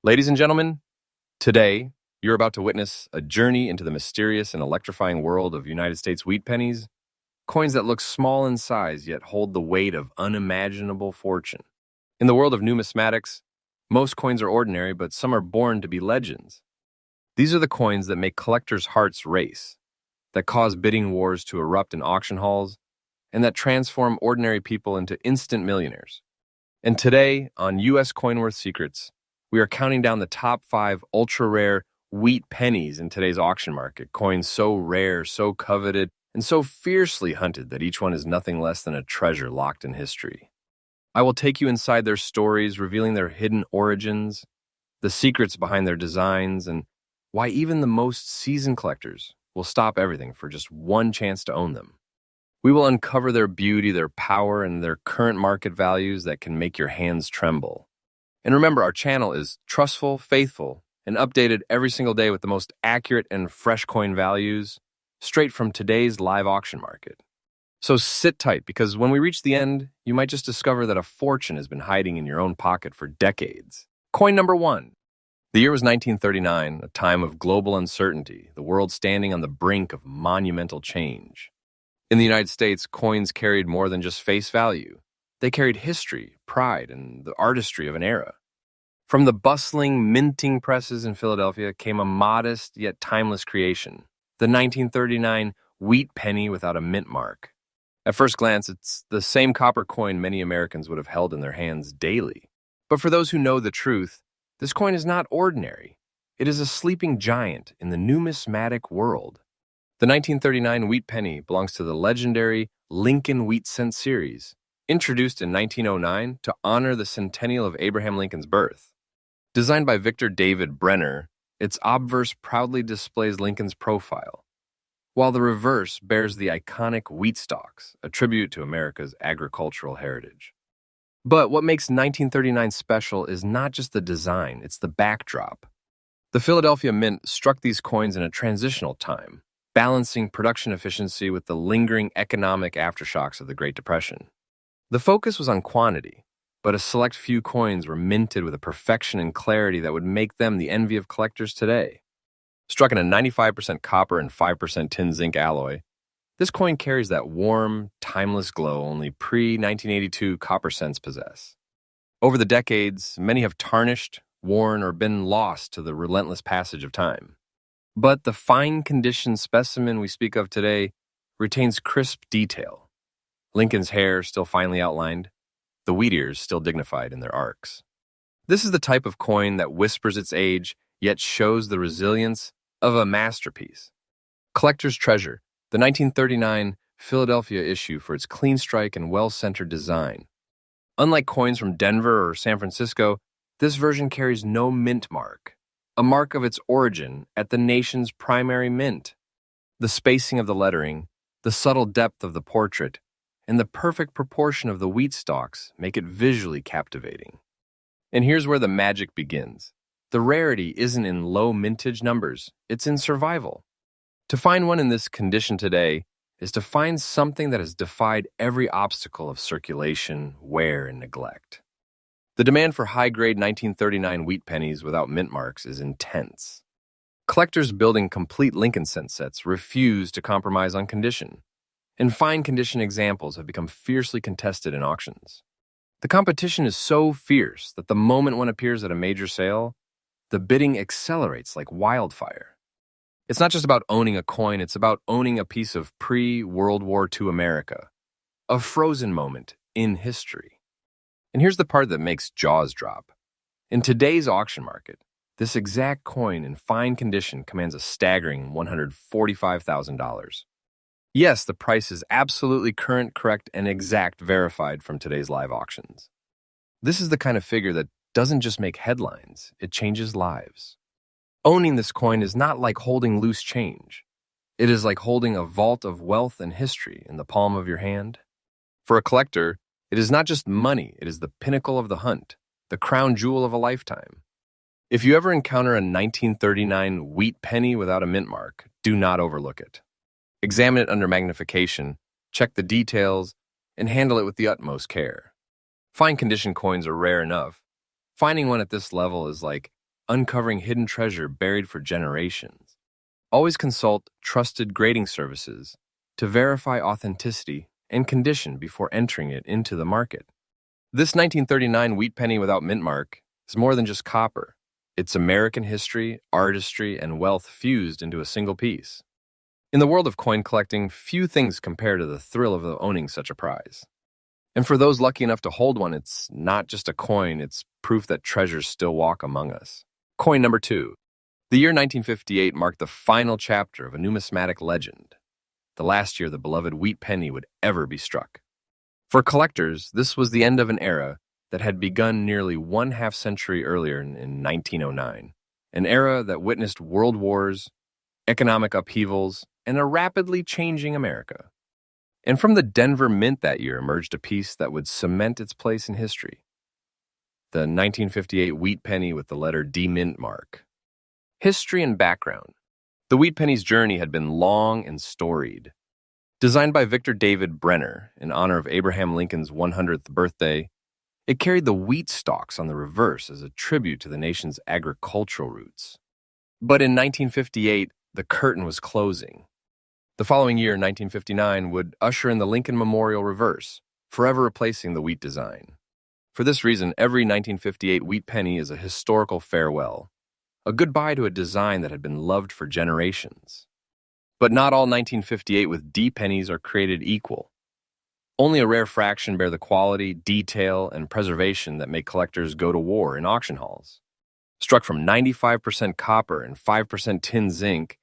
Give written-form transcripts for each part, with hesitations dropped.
Ladies and gentlemen, today you're about to witness a journey into the mysterious and electrifying world of United States wheat pennies, coins that look small in size yet hold the weight of unimaginable fortune. In the world of numismatics, most coins are ordinary, but some are born to be legends. These are the coins that make collectors' hearts race, that cause bidding wars to erupt in auction halls, and that transform ordinary people into instant millionaires. And today, on U.S. Coin Worth Secrets, we are counting down the top 5 ultra-rare wheat pennies in today's auction market, coins so rare, so coveted, and so fiercely hunted that each one is nothing less than a treasure locked in history. I will take you inside their stories, revealing their hidden origins, the secrets behind their designs, and why even the most seasoned collectors will stop everything for just one chance to own them. We will uncover their beauty, their power, and their current market values that can make your hands tremble. And remember, our channel is trustful, faithful, and updated every single day with the most accurate and fresh coin values straight from today's live auction market. So sit tight, because when we reach the end, you might just discover that a fortune has been hiding in your own pocket for decades. Coin number 1. The year was 1939, a time of global uncertainty, the world standing on the brink of monumental change. In the United States, coins carried more than just face value. They carried history, pride, and the artistry of an era. From the bustling minting presses in Philadelphia came a modest yet timeless creation, the 1939 wheat penny without a mint mark. At first glance, it's the same copper coin many Americans would have held in their hands daily. But for those who know the truth, this coin is not ordinary. It is a sleeping giant in the numismatic world. The 1939 wheat penny belongs to the legendary Lincoln Wheat Cent series, introduced in 1909 to honor the centennial of Abraham Lincoln's birth. Designed by Victor David Brenner, its obverse proudly displays Lincoln's profile, while the reverse bears the iconic wheat stalks, a tribute to America's agricultural heritage. But what makes 1939 special is not just the design, it's the backdrop. The Philadelphia Mint struck these coins in a transitional time, balancing production efficiency with the lingering economic aftershocks of the Great Depression. The focus was on quantity, but a select few coins were minted with a perfection and clarity that would make them the envy of collectors today. Struck in a 95% copper and 5% tin zinc alloy, this coin carries that warm, timeless glow only pre-1982 copper cents possess. Over the decades, many have tarnished, worn, or been lost to the relentless passage of time. But the fine-conditioned specimen we speak of today retains crisp detail. Lincoln's hair still finely outlined, the wheat ears still dignified in their arcs. This is the type of coin that whispers its age, yet shows the resilience of a masterpiece. Collector's treasure, the 1939 Philadelphia issue for its clean strike and well-centered design. Unlike coins from Denver or San Francisco, this version carries no mint mark, a mark of its origin at the nation's primary mint. The spacing of the lettering, the subtle depth of the portrait, and the perfect proportion of the wheat stalks make it visually captivating. And here's where the magic begins. The rarity isn't in low mintage numbers, it's in survival. To find one in this condition today is to find something that has defied every obstacle of circulation, wear, and neglect. The demand for high-grade 1939 wheat pennies without mint marks is intense. Collectors building complete Lincoln cent sets refuse to compromise on condition, and fine condition examples have become fiercely contested in auctions. The competition is so fierce that the moment one appears at a major sale, the bidding accelerates like wildfire. It's not just about owning a coin, it's about owning a piece of pre-World War II America, a frozen moment in history. And here's the part that makes jaws drop. In today's auction market, this exact coin in fine condition commands a staggering $145,000. Yes, the price is absolutely current, correct, and exact, verified from today's live auctions. This is the kind of figure that doesn't just make headlines, it changes lives. Owning this coin is not like holding loose change. It is like holding a vault of wealth and history in the palm of your hand. For a collector, it is not just money, it is the pinnacle of the hunt, the crown jewel of a lifetime. If you ever encounter a 1939 wheat penny without a mint mark, do not overlook it. Examine it under magnification, check the details, and handle it with the utmost care. Fine condition coins are rare enough. Finding one at this level is like uncovering hidden treasure buried for generations. Always consult trusted grading services to verify authenticity and condition before entering it into the market. This 1939 wheat penny without mint mark is more than just copper. It's American history, artistry, and wealth fused into a single piece. In the world of coin collecting, few things compare to the thrill of owning such a prize. And for those lucky enough to hold one, it's not just a coin, it's proof that treasures still walk among us. Coin number 2. The year 1958 marked the final chapter of a numismatic legend, the last year the beloved wheat penny would ever be struck. For collectors, this was the end of an era that had begun nearly 1/2 century earlier in 1909, an era that witnessed world wars, economic upheavals, and a rapidly changing America. And from the Denver Mint that year emerged a piece that would cement its place in history. The 1958 wheat penny with the letter D mint mark. History and background. The wheat penny's journey had been long and storied. Designed by Victor David Brenner in honor of Abraham Lincoln's 100th birthday, it carried the wheat stalks on the reverse as a tribute to the nation's agricultural roots. But in 1958, the curtain was closing. The following year, 1959, would usher in the Lincoln Memorial reverse, forever replacing the wheat design. For this reason, every 1958 wheat penny is a historical farewell, a goodbye to a design that had been loved for generations. But not all 1958 with D pennies are created equal. Only a rare fraction bear the quality, detail, and preservation that make collectors go to war in auction halls. Struck from 95% copper and 5% tin zinc,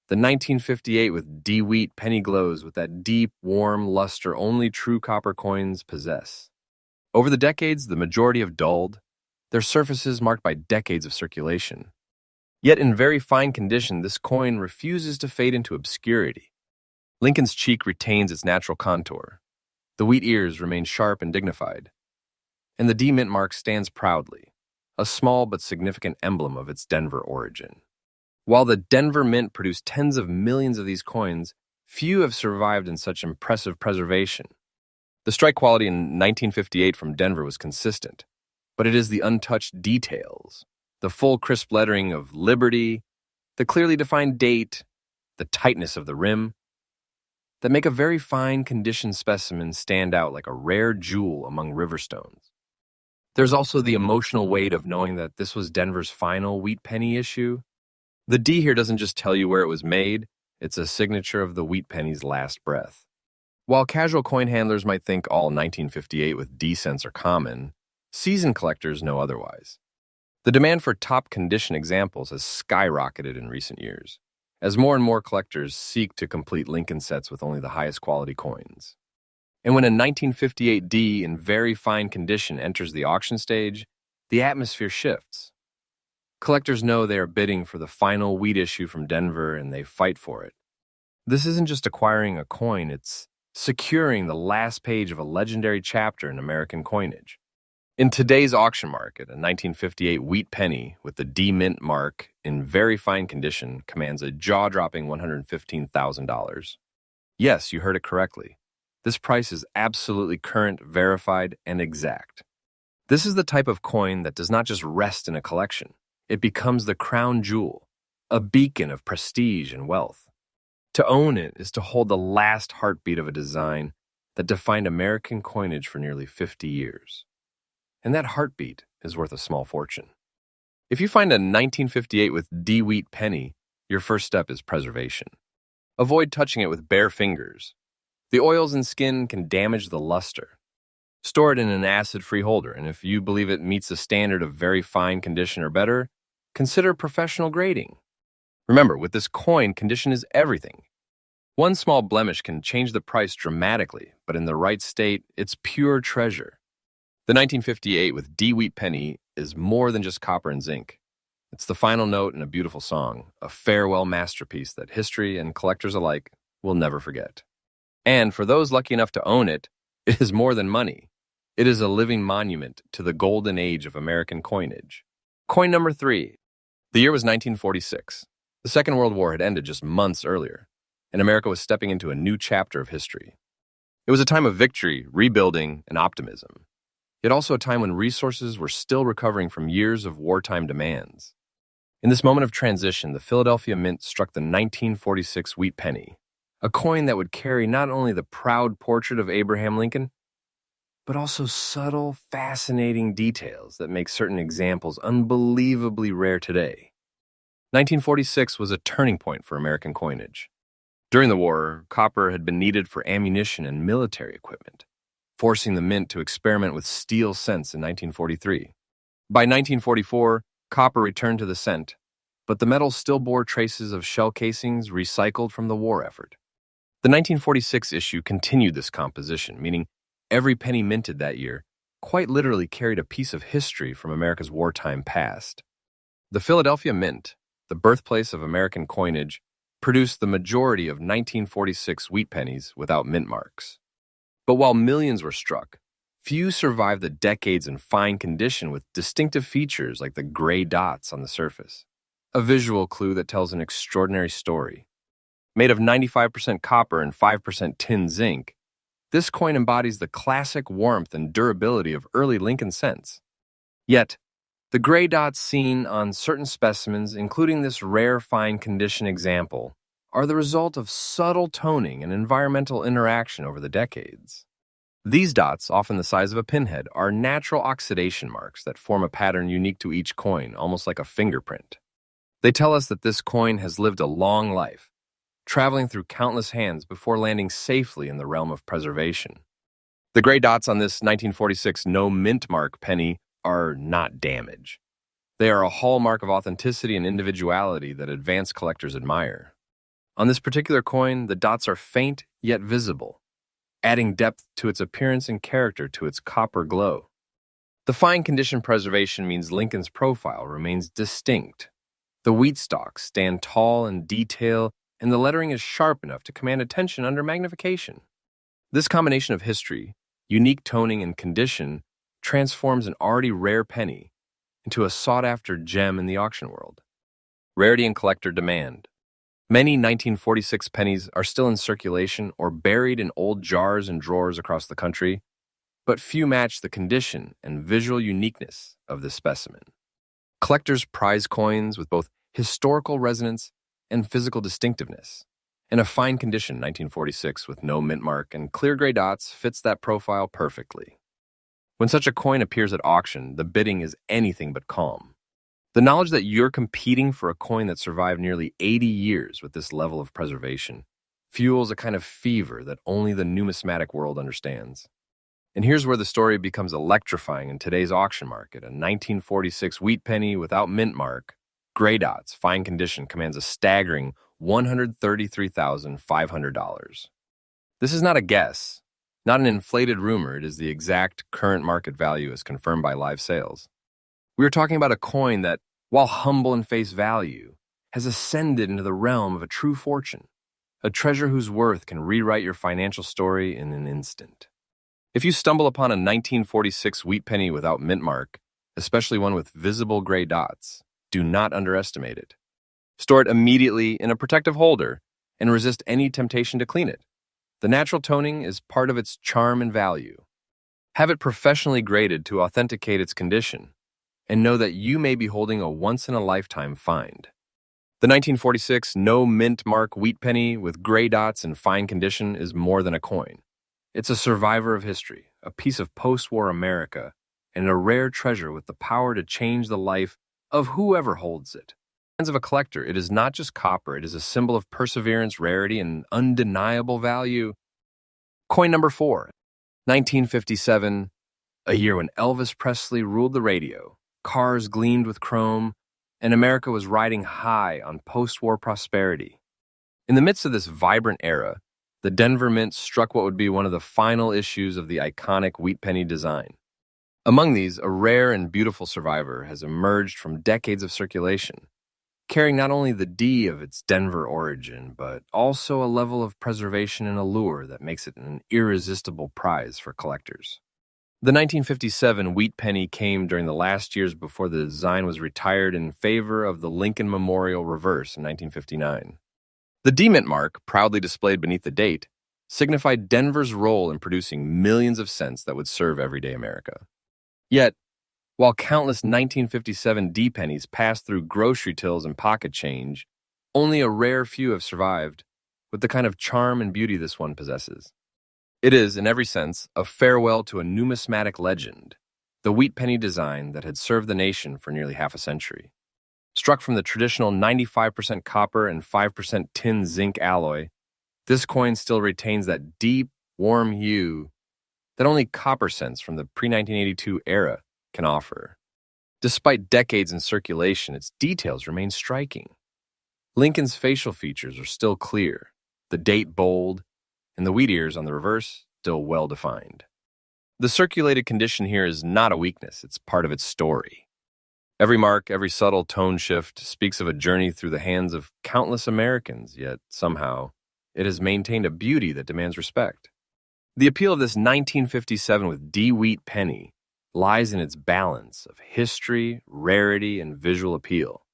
the 1958 with D wheat penny glows with that deep, warm luster only true copper coins possess. Over the decades, the majority have dulled, their surfaces marked by decades of circulation. Yet in very fine condition, this coin refuses to fade into obscurity. Lincoln's cheek retains its natural contour. The wheat ears remain sharp and dignified. And the D mint mark stands proudly, a small but significant emblem of its Denver origin. While the Denver Mint produced tens of millions of these coins, few have survived in such impressive preservation. The strike quality in 1958 from Denver was consistent, but it is the untouched details, the full crisp lettering of Liberty, the clearly defined date, the tightness of the rim, that make a very fine condition specimen stand out like a rare jewel among river stones. There's also the emotional weight of knowing that this was Denver's final wheat penny issue. The D here doesn't just tell you where it was made, it's a signature of the wheat penny's last breath. While casual coin handlers might think all 1958 with D cents are common, seasoned collectors know otherwise. The demand for top condition examples has skyrocketed in recent years, as more and more collectors seek to complete Lincoln sets with only the highest quality coins. And when a 1958 D in very fine condition enters the auction stage, the atmosphere shifts. Collectors know they are bidding for the final wheat issue from Denver, and they fight for it. This isn't just acquiring a coin, it's securing the last page of a legendary chapter in American coinage. In today's auction market, a 1958 wheat penny with the D mint mark in very fine condition commands a jaw-dropping $115,000. Yes, you heard it correctly. This price is absolutely current, verified, and exact. This is the type of coin that does not just rest in a collection. It becomes the crown jewel, a beacon of prestige and wealth. To own it is to hold the last heartbeat of a design that defined American coinage for nearly 50 years. And that heartbeat is worth a small fortune. If you find a 1958 with D wheat penny, your first step is preservation. Avoid touching it with bare fingers. The oils and skin can damage the luster. Store it in an acid-free holder, and if you believe it meets the standard of very fine condition or better, consider professional grading. Remember, with this coin, condition is everything. One small blemish can change the price dramatically, but in the right state, it's pure treasure. The 1958 with D wheat penny is more than just copper and zinc. It's the final note in a beautiful song, a farewell masterpiece that history and collectors alike will never forget. And for those lucky enough to own it, it is more than money. It is a living monument to the golden age of American coinage. Coin number 3. The year was 1946. The Second World War had ended just months earlier, and America was stepping into a new chapter of history. It was a time of victory, rebuilding, and optimism, yet also a time when resources were still recovering from years of wartime demands. In this moment of transition, the Philadelphia Mint struck the 1946 wheat penny, a coin that would carry not only the proud portrait of Abraham Lincoln, but also subtle, fascinating details that make certain examples unbelievably rare today. 1946 was a turning point for American coinage. During the war, copper had been needed for ammunition and military equipment, forcing the mint to experiment with steel cents in 1943. By 1944, copper returned to the cent, but the metal still bore traces of shell casings recycled from the war effort. The 1946 issue continued this composition, meaning every penny minted that year quite literally carried a piece of history from America's wartime past. The Philadelphia Mint, the birthplace of American coinage, produced the majority of 1946 wheat pennies without mint marks. But while millions were struck, few survived the decades in fine condition with distinctive features like the gray dots on the surface, a visual clue that tells an extraordinary story. Made of 95% copper and 5% tin zinc, this coin embodies the classic warmth and durability of early Lincoln cents. Yet, the gray dots seen on certain specimens, including this rare fine condition example, are the result of subtle toning and environmental interaction over the decades. These dots, often the size of a pinhead, are natural oxidation marks that form a pattern unique to each coin, almost like a fingerprint. They tell us that this coin has lived a long life, traveling through countless hands before landing safely in the realm of preservation. The gray dots on this 1946 no mint mark penny are not damage. They are a hallmark of authenticity and individuality that advanced collectors admire. On this particular coin, the dots are faint yet visible, adding depth to its appearance and character to its copper glow. The fine condition preservation means Lincoln's profile remains distinct. The wheat stalks stand tall in detail, and the lettering is sharp enough to command attention under magnification. This combination of history, unique toning, and condition transforms an already rare penny into a sought-after gem in the auction world. Rarity and collector demand. Many 1946 pennies are still in circulation or buried in old jars and drawers across the country, but few match the condition and visual uniqueness of this specimen. Collectors prize coins with both historical resonance and physical distinctiveness. And a fine condition 1946 with no mint mark and clear gray dots fits that profile perfectly. When such a coin appears at auction, the bidding is anything but calm. The knowledge that you're competing for a coin that survived nearly 80 years with this level of preservation fuels a kind of fever that only the numismatic world understands. And here's where the story becomes electrifying in today's auction market. A 1946 wheat penny without mint mark, gray dots, fine condition, commands a staggering $133,500. This is not a guess, not an inflated rumor. It is the exact current market value as confirmed by live sales. We are talking about a coin that, while humble in face value, has ascended into the realm of a true fortune, a treasure whose worth can rewrite your financial story in an instant. If you stumble upon a 1946 wheat penny without mint mark, especially one with visible gray dots, do not underestimate it. Store it immediately in a protective holder and resist any temptation to clean it. The natural toning is part of its charm and value. Have it professionally graded to authenticate its condition, and know that you may be holding a once-in-a-lifetime find. The 1946 no mint mark wheat penny with gray dots and fine condition is more than a coin. It's a survivor of history, a piece of post-war America, and a rare treasure with the power to change the life of whoever holds it. In the hands of a collector, it is not just copper, it is a symbol of perseverance, rarity, and undeniable value. Coin number 4, 1957, a year when Elvis Presley ruled the radio, cars gleamed with chrome, and America was riding high on post-war prosperity. In the midst of this vibrant era, the Denver Mint struck what would be one of the final issues of the iconic wheat penny design. Among these, a rare and beautiful survivor has emerged from decades of circulation, carrying not only the D of its Denver origin, but also a level of preservation and allure that makes it an irresistible prize for collectors. The 1957 wheat penny came during the last years before the design was retired in favor of the Lincoln Memorial reverse in 1959. The D-Mint mark, proudly displayed beneath the date, signified Denver's role in producing millions of cents that would serve everyday America. Yet, While countless 1957 D pennies passed through grocery tills and pocket change, only a rare few have survived, with the kind of charm and beauty this one possesses. It is, in every sense, a farewell to a numismatic legend, the wheat penny design that had served the nation for nearly half a century. Struck from the traditional 95% copper and 5% tin zinc alloy, this coin still retains that deep, warm hue that only copper cents from the pre-1982 era can offer. Despite decades in circulation, its details remain striking. Lincoln's facial features are still clear, the date bold, and the wheat ears on the reverse still well-defined. The circulated condition here is not a weakness, it's part of its story. Every mark, every subtle tone shift speaks of a journey through the hands of countless Americans, yet somehow it has maintained a beauty that demands respect. The appeal of this 1957 with D wheat penny lies in its balance of history, rarity, and visual appeal.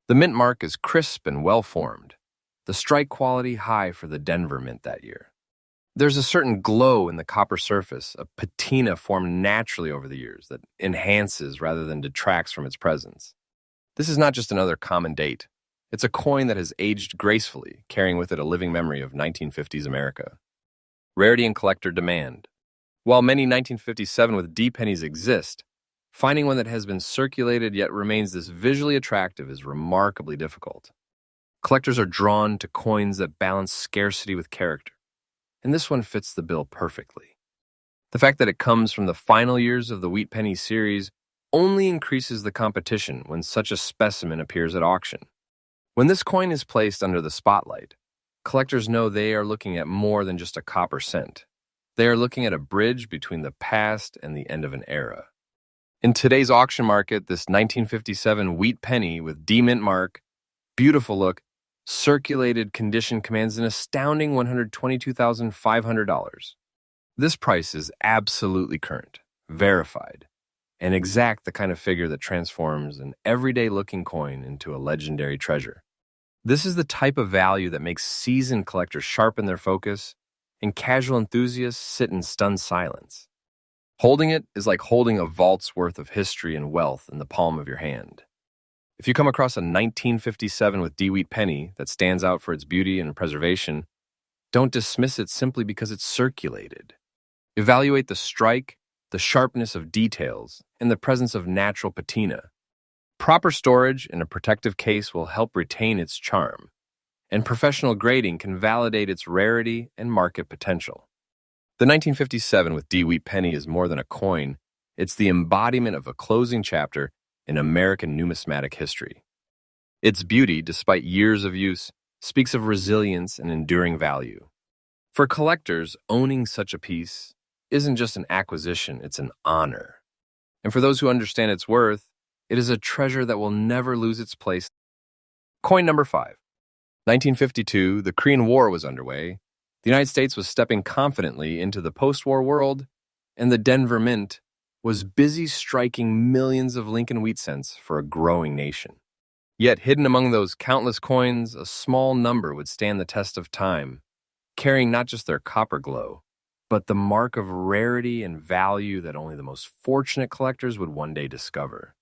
The mint mark is crisp and well-formed, the strike quality high for the Denver mint that year. There's a certain glow in the copper surface, a patina formed naturally over the years that enhances rather than detracts from its presence. This is not just another common date. It's a coin that has aged gracefully, carrying with it a living memory of 1950s America. Rarity and collector demand. While many 1957 with D pennies exist, finding one that has been circulated yet remains this visually attractive is remarkably difficult. Collectors are drawn to coins that balance scarcity with character, and this one fits the bill perfectly. The fact that it comes from the final years of the wheat penny series only increases the competition when such a specimen appears at auction. When this coin is placed under the spotlight, collectors know they are looking at more than just a copper cent. They are looking at a bridge between the past and the end of an era. In today's auction market, this 1957 wheat penny with D mint mark, beautiful look, circulated condition commands an astounding $122,500. This price is absolutely current, verified, and exact the kind of figure that transforms an everyday-looking coin into a legendary treasure. This is the type of value that makes seasoned collectors sharpen their focus and casual enthusiasts sit in stunned silence. Holding it is like holding a vault's worth of history and wealth in the palm of your hand. If you come across a 1957 with D wheat penny that stands out for its beauty and preservation, don't dismiss it simply because it's circulated. Evaluate the strike, the sharpness of details, and the presence of natural patina. Proper storage in a protective case will help retain its charm, and professional grading can validate its rarity and market potential. The 1957 with D wheat penny is more than a coin, it's the embodiment of a closing chapter in American numismatic history. Its beauty, despite years of use, speaks of resilience and enduring value. For collectors, owning such a piece isn't just an acquisition, it's an honor. And for those who understand its worth, it is a treasure that will never lose its place. Coin number 5. 1952, the Korean War was underway. The United States was stepping confidently into the post-war world, and the Denver Mint was busy striking millions of Lincoln wheat cents for a growing nation. Yet hidden among those countless coins, a small number would stand the test of time, carrying not just their copper glow, but the mark of rarity and value that only the most fortunate collectors would one day discover.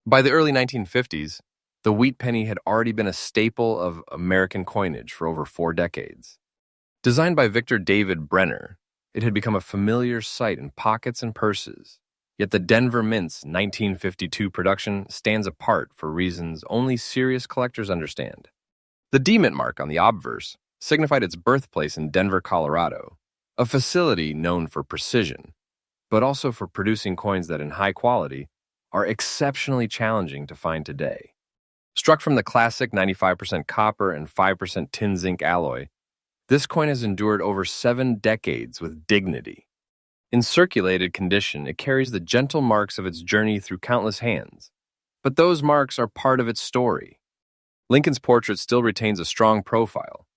By the early 1950s, the wheat penny had already been a staple of American coinage for over 4 decades. Designed by Victor David Brenner, it had become a familiar sight in pockets and purses. Yet the Denver Mint's 1952 production stands apart for reasons only serious collectors understand. The D Mint mark on the obverse signified its birthplace in Denver, Colorado, a facility known for precision, but also for producing coins that in high quality are exceptionally challenging to find today. Struck from the classic 95% copper and 5% tin zinc alloy, this coin has endured over 7 decades with dignity. In circulated condition, it carries the gentle marks of its journey through countless hands, but those marks are part of its story. Lincoln's portrait still retains a strong profile.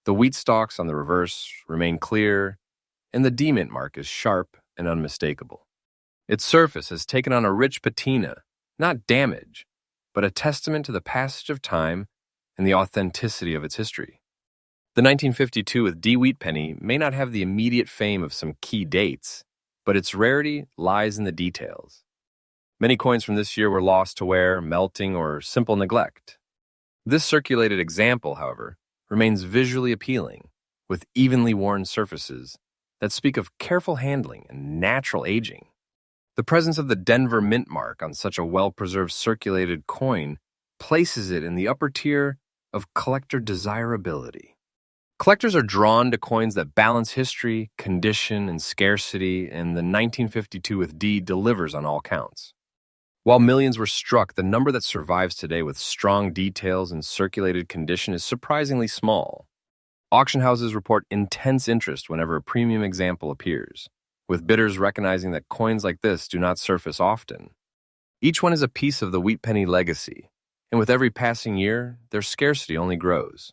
The wheat stalks on the reverse remain clear, and the D Mint mark is sharp and unmistakable. Its surface has taken on a rich patina, not damage, but a testament to the passage of time and the authenticity of its history. The 1952 with D wheat penny may not have the immediate fame of some key dates, but its rarity lies in the details. Many coins from this year were lost to wear, melting, or simple neglect. This circulated example, however, remains visually appealing, with evenly worn surfaces that speak of careful handling and natural aging. The presence of the Denver mint mark on such a well-preserved circulated coin places it in the upper tier of collector desirability. Collectors are drawn to coins that balance history, condition, and scarcity, and the 1952 with D delivers on all counts. While millions were struck, the number that survives today with strong details and circulated condition is surprisingly small. Auction houses report intense interest whenever a premium example appears, with bidders recognizing that coins like this do not surface often. Each one is a piece of the wheat penny legacy, and with every passing year, their scarcity only grows.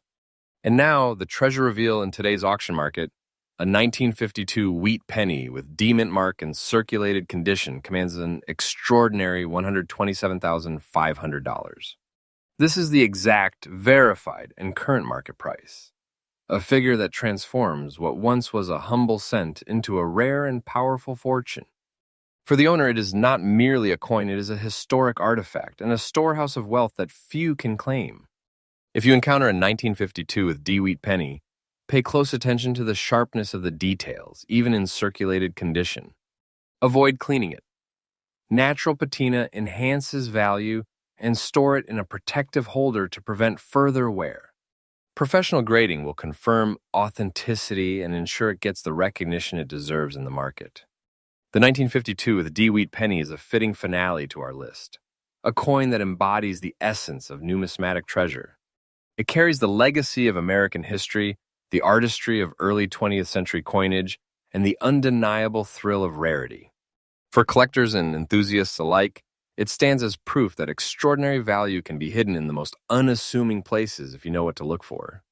And now, the treasure reveal in today's auction market, a 1952 wheat penny with D mint mark and circulated condition commands an extraordinary $127,500. This is the exact, verified, and current market price, a figure that transforms what once was a humble cent into a rare and powerful fortune. For the owner, it is not merely a coin, it is a historic artifact and a storehouse of wealth that few can claim. If you encounter a 1952 with D wheat penny, pay close attention to the sharpness of the details, even in circulated condition. Avoid cleaning it. Natural patina enhances value, and store it in a protective holder to prevent further wear. Professional grading will confirm authenticity and ensure it gets the recognition it deserves in the market. The 1952 with D wheat penny is a fitting finale to our list, a coin that embodies the essence of numismatic treasure. It carries the legacy of American history, the artistry of early 20th century coinage, and the undeniable thrill of rarity. For collectors and enthusiasts alike, it stands as proof that extraordinary value can be hidden in the most unassuming places if you know what to look for.